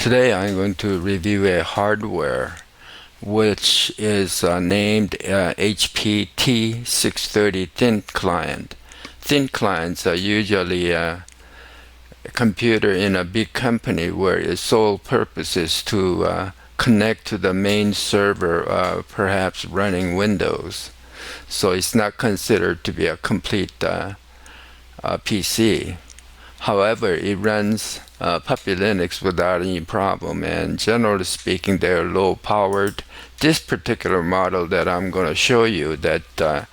Today I'm going to review a hardware which is named HP t630 thin client. Thin clients are usually a computer in a big company where its sole purpose is to connect to the main server, perhaps running Windows. So it's not considered to be a complete PC. However, it runs puppylinux without any problem, and generally speaking, they're low powered. This particular model that I'm going to show you that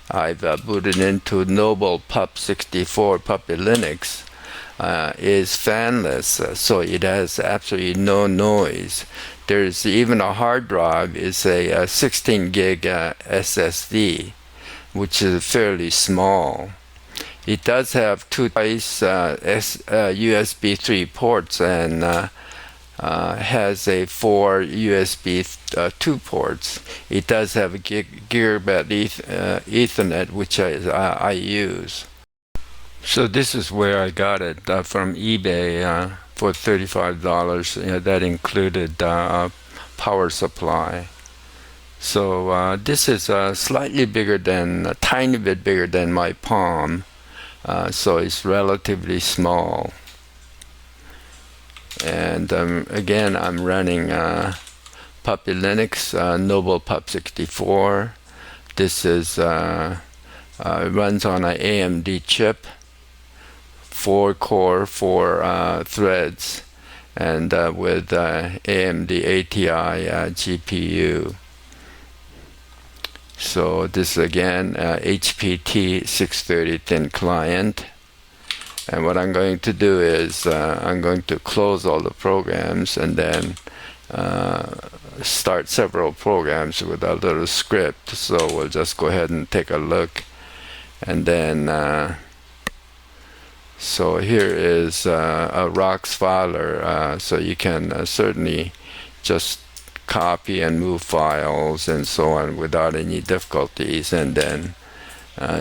I've booted into noblePup64 puppylinux is fanless, so it has absolutely no noise. There's even a hard drive, is a 16 gig SSD, which is fairly small. It does have two USB 3 ports and has a 4 USB 2 ports. It does have a gigabit Ethernet, which I use. So this is where I got it from eBay for $35. That included power supply. So this is slightly bigger than, a tiny bit bigger than my palm. So it's relatively small, and again I'm running puppylinux, noblePup64. This is runs on an AMD chip, 4-core, 4 threads, and with AMD ATI GPU. So this is again HP t630 thin client, and what I'm going to do is I'm going to close all the programs and then start several programs with a little script. So we'll just go ahead and take a look, and then so here is a ROX filer, so you can certainly just copy and move files and so on without any difficulties, and then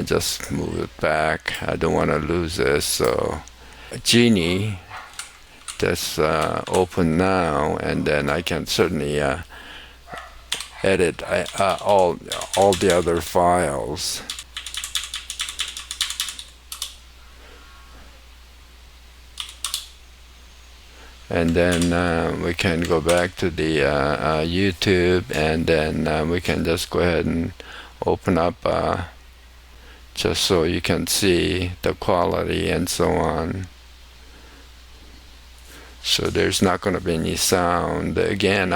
just move it back. I don't want to lose this. So Genie, that's open now, and then I can certainly edit all the other files. And then we can go back to the YouTube, and then we can just go ahead and open up just so you can see the quality and so on. So there's not going to be any sound. Again,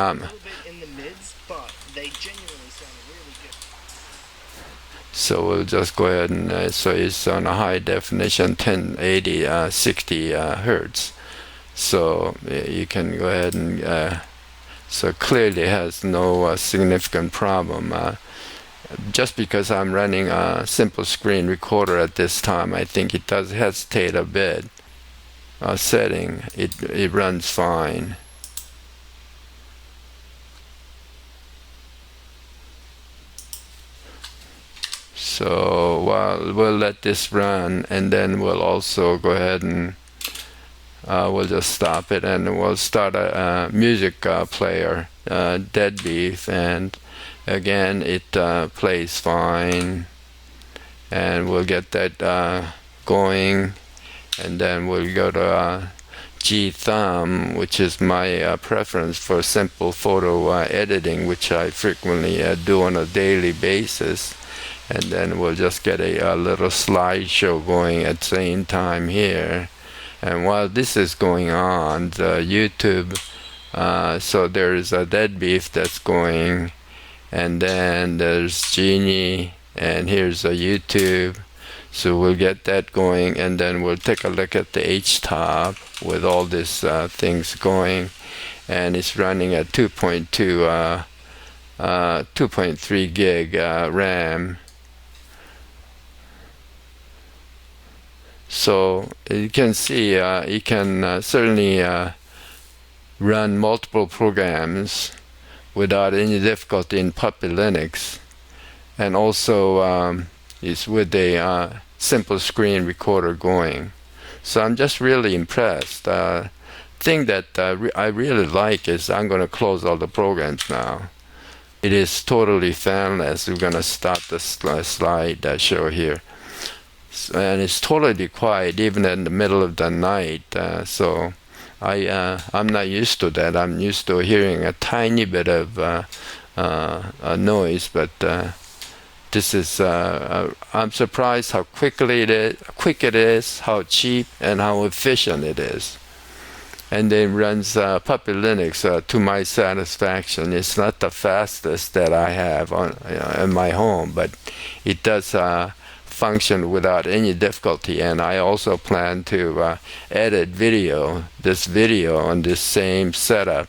so we'll just go ahead and so it's on a high definition, 1080 60 hertz. So you can go ahead and so clearly has no significant problem. Just because I'm running a simple screen recorder at this time, I think it does hesitate a bit. Setting, it runs fine. So we'll let this run, and then we'll also go ahead and we'll just stop it, and we'll start a music player, Deadbeef, and again it plays fine, and we'll get that going, and then we'll go to G Thumb, which is my preference for simple photo editing, which I frequently do on a daily basis, and then we'll just get a little slideshow going at the same time here. And while this is going on, the YouTube, so there's a Deadbeef that's going, and then there's Genie, and here's a YouTube. So we'll get that going, and then we'll take a look at the H-top with all these things going, and it's running at 2.3 gig RAM. So you can see you can certainly run multiple programs without any difficulty in puppylinux, and also is with a simple screen recorder going. So I'm just really impressed. thing that I really like is I'm going to close all the programs now. It is totally fanless. We're going to start the slide show here. And it's totally quiet even in the middle of the night. So I'm not used to that. I'm used to hearing a tiny bit of noise, but this is I'm surprised how quick it is, how cheap and how efficient it is. And then runs puppylinux to my satisfaction. It's not the fastest that I have in my home, but it does function without any difficulty. And I also plan to edit this video on this same setup